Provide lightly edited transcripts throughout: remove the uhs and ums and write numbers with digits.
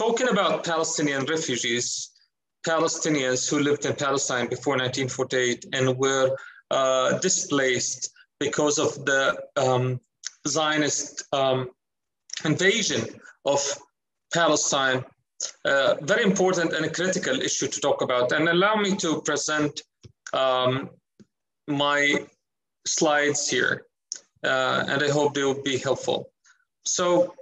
talking about Palestinian refugees, Palestinians who lived in Palestine before 1948 and were displaced because of the Zionist invasion of Palestine. Very important and a critical issue to talk about. And allow me to present my slides here, and I hope they will be helpful. So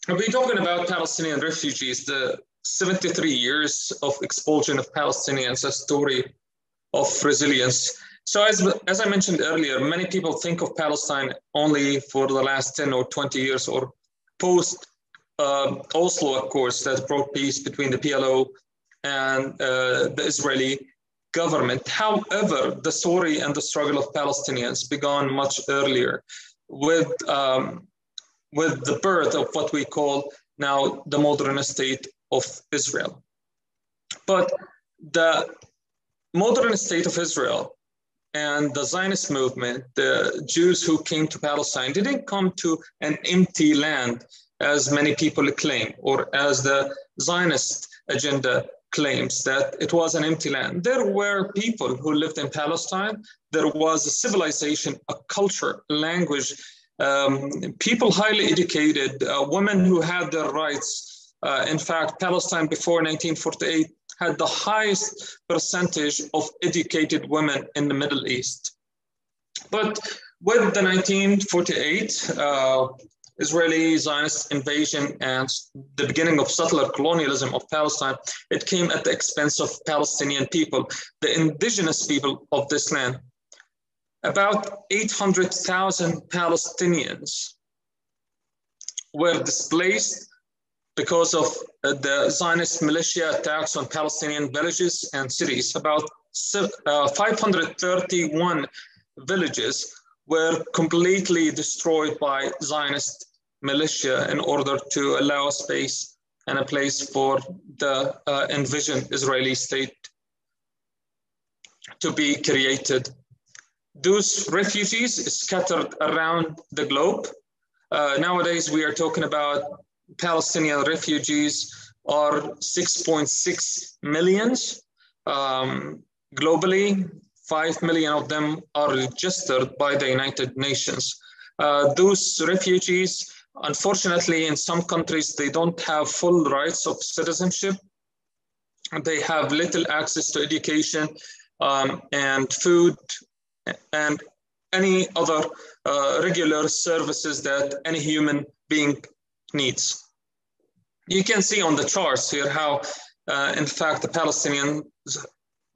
we're talking about Palestinian refugees, the 73 years of expulsion of Palestinians, a story of resilience. So as I mentioned earlier, many people think of Palestine only for the last 10 or 20 years or post Oslo Accords that brought peace between the PLO and the Israeli government. However, the story and the struggle of Palestinians began much earlier with the birth of what we call now the modern state of Israel. But the modern state of Israel and the Zionist movement, the Jews who came to Palestine, didn't come to an empty land as many people claim, or as the Zionist agenda claims that it was an empty land. There were people who lived in Palestine. There was a civilization, a culture, language, people highly educated, women who had their rights. In fact, Palestine before 1948 had the highest percentage of educated women in the Middle East. But with the 1948 Israeli Zionist invasion and the beginning of settler colonialism of Palestine, it came at the expense of Palestinian people, the indigenous people of this land. About 800,000 Palestinians were displaced because of the Zionist militia attacks on Palestinian villages and cities. About 531 villages were completely destroyed by Zionist militia in order to allow space and a place for the envisioned Israeli state to be created. Those refugees scattered around the globe. Nowadays, we are talking about Palestinian refugees are 6.6 million globally. 5 million of them are registered by the United Nations. Those refugees, unfortunately, in some countries, they don't have full rights of citizenship. They have little access to education and food and any other regular services that any human being needs. You can see on the charts here how, in fact, the Palestinians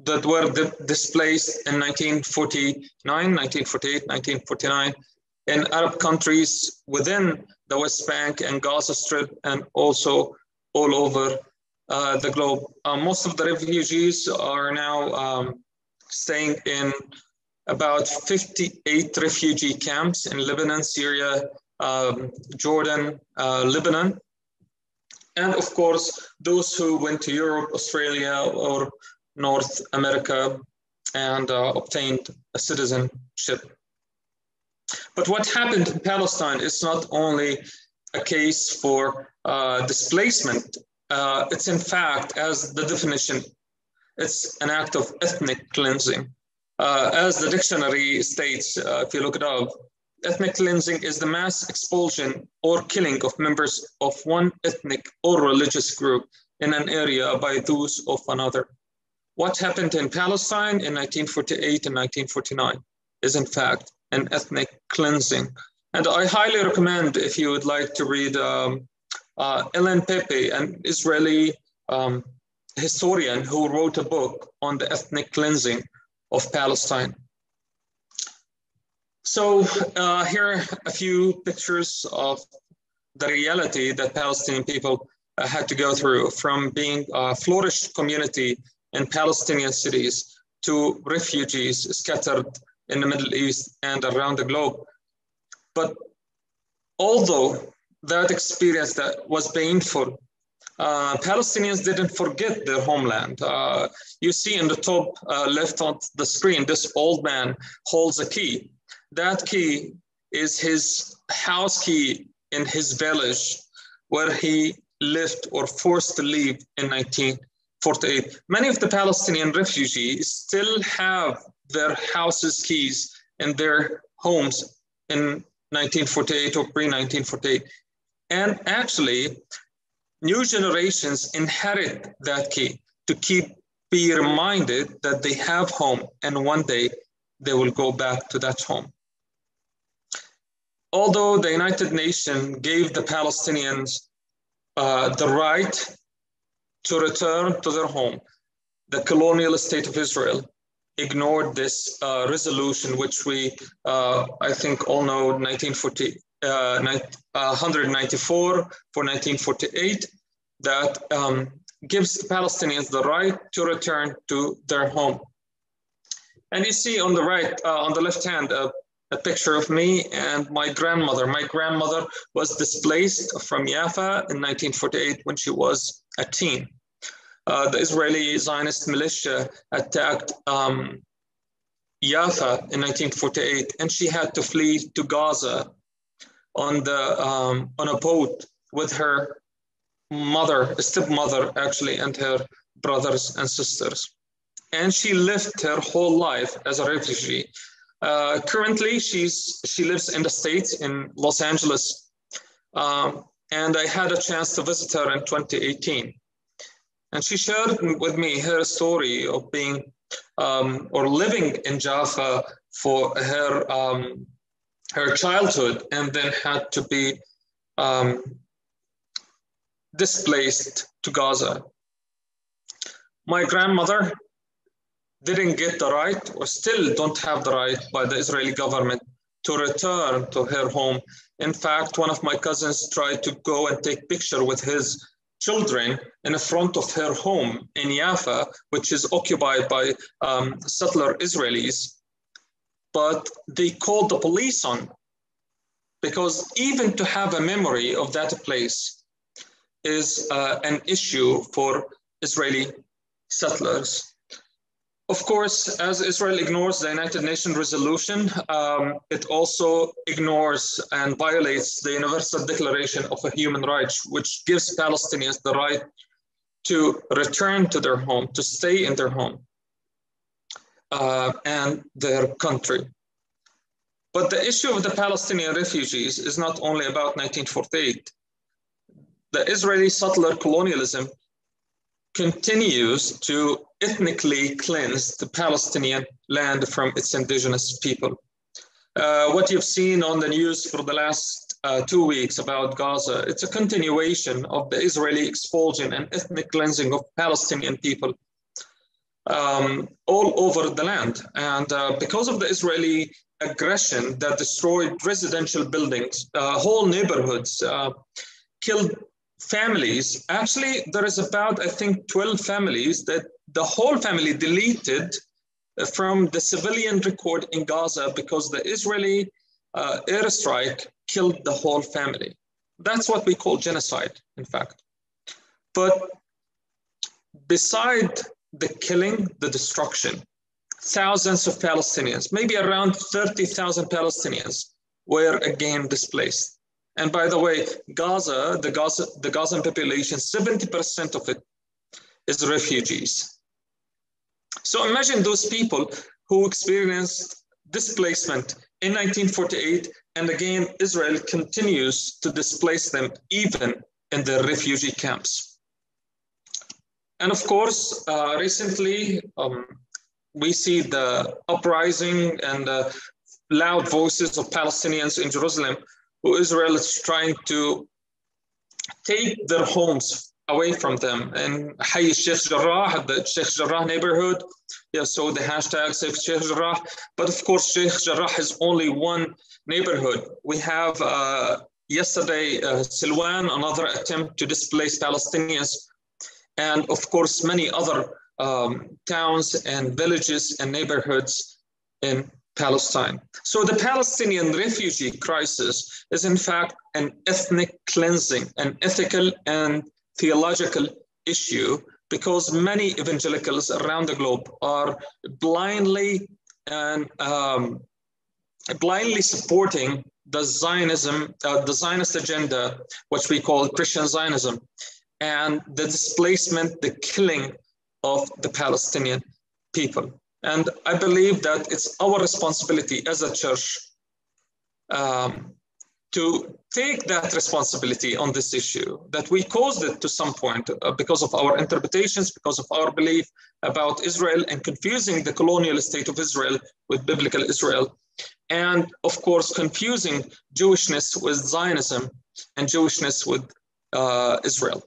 that were displaced in 1949, 1948, 1949 in Arab countries within the West Bank and Gaza Strip, and also all over the globe. Most of the refugees are now staying in about 58 refugee camps in Lebanon, Syria, Jordan, Lebanon. And of course, those who went to Europe, Australia, or North America and obtained a citizenship. But what happened in Palestine is not only a case for displacement. It's in fact, as the definition, it's an act of ethnic cleansing. As the dictionary states, if you look it up, ethnic cleansing is the mass expulsion or killing of members of one ethnic or religious group in an area by those of another. What happened in Palestine in 1948 and 1949 is in fact an ethnic cleansing. And I highly recommend, if you would like to read Ellen Pepe, an Israeli historian who wrote a book on the ethnic cleansing of Palestine. So here are a few pictures of the reality that Palestinian people had to go through, from being a flourished community in Palestinian cities to refugees scattered in the Middle East and around the globe. But although that experience that was painful, Palestinians didn't forget their homeland. You see in the top left on the screen, this old man holds a key. That key is his house key in his village, where he left or forced to leave in 1948. Many of the Palestinian refugees still have their houses' keys in their homes in 1948 or pre-1948. And actually, new generations inherit that key to be reminded that they have home, and one day they will go back to that home. Although the United Nations gave the Palestinians the right to return to their home, the colonial state of Israel ignored this resolution, which we, I think, all know, 194 for 1948, that gives the Palestinians the right to return to their home. And you see on the right, on the left hand, a picture of me and my grandmother. My grandmother was displaced from Jaffa in 1948 when she was a teen. The Israeli Zionist militia attacked Jaffa in 1948, and she had to flee to Gaza on a boat with her mother, stepmother actually, and her brothers and sisters. And she lived her whole life as a refugee. Currently, she lives in the States, in Los Angeles, and I had a chance to visit her in 2018. And she shared with me her story of being or living in Jaffa for her childhood, and then had to be displaced to Gaza. My grandmother didn't get the right, or still don't have the right by the Israeli government, to return to her home. In fact, one of my cousins tried to go and take picture with his children in the front of her home in Jaffa, which is occupied by settler Israelis. But they called the police on, because even to have a memory of that place is an issue for Israeli settlers. Of course, as Israel ignores the United Nations resolution, it also ignores and violates the Universal Declaration of Human Rights, which gives Palestinians the right to return to their home, to stay in their home and their country. But the issue of the Palestinian refugees is not only about 1948. The Israeli settler colonialism continues to ethnically cleanse the Palestinian land from its indigenous people. What you've seen on the news for the last 2 weeks about Gaza, it's a continuation of the Israeli expulsion and ethnic cleansing of Palestinian people all over the land. And because of the Israeli aggression that destroyed residential buildings, whole neighborhoods, killed families. Actually, there is about, I think, 12 families that the whole family deleted from the civilian record in Gaza because the Israeli airstrike killed the whole family. That's what we call genocide, in fact. But beside the killing, the destruction, thousands of Palestinians, maybe around 30,000 Palestinians, were again displaced. And by the way, Gaza, the Gazan population, 70% of it is refugees. So imagine those people who experienced displacement in 1948, and again, Israel continues to displace them even in the refugee camps. And of course, recently, we see the uprising and the loud voices of Palestinians in Jerusalem, who Israel is trying to take their homes away from them. And Hayy Sheikh Jarrah, the Sheikh Jarrah neighborhood, so the hashtag Save Sheikh Jarrah. But of course, Sheikh Jarrah is only one neighborhood. We have yesterday, Silwan, another attempt to displace Palestinians. And of course, many other towns and villages and neighborhoods in Palestine. So the Palestinian refugee crisis is in fact an ethnic cleansing, an ethical and theological issue, because many evangelicals around the globe are blindly supporting the Zionism, the Zionist agenda, which we call Christian Zionism, and the displacement, the killing of the Palestinian people. And I believe that it's our responsibility as a church to take that responsibility on this issue, that we caused it to some point because of our interpretations, because of our belief about Israel and confusing the colonial state of Israel with biblical Israel. And of course, confusing Jewishness with Zionism and Jewishness with Israel.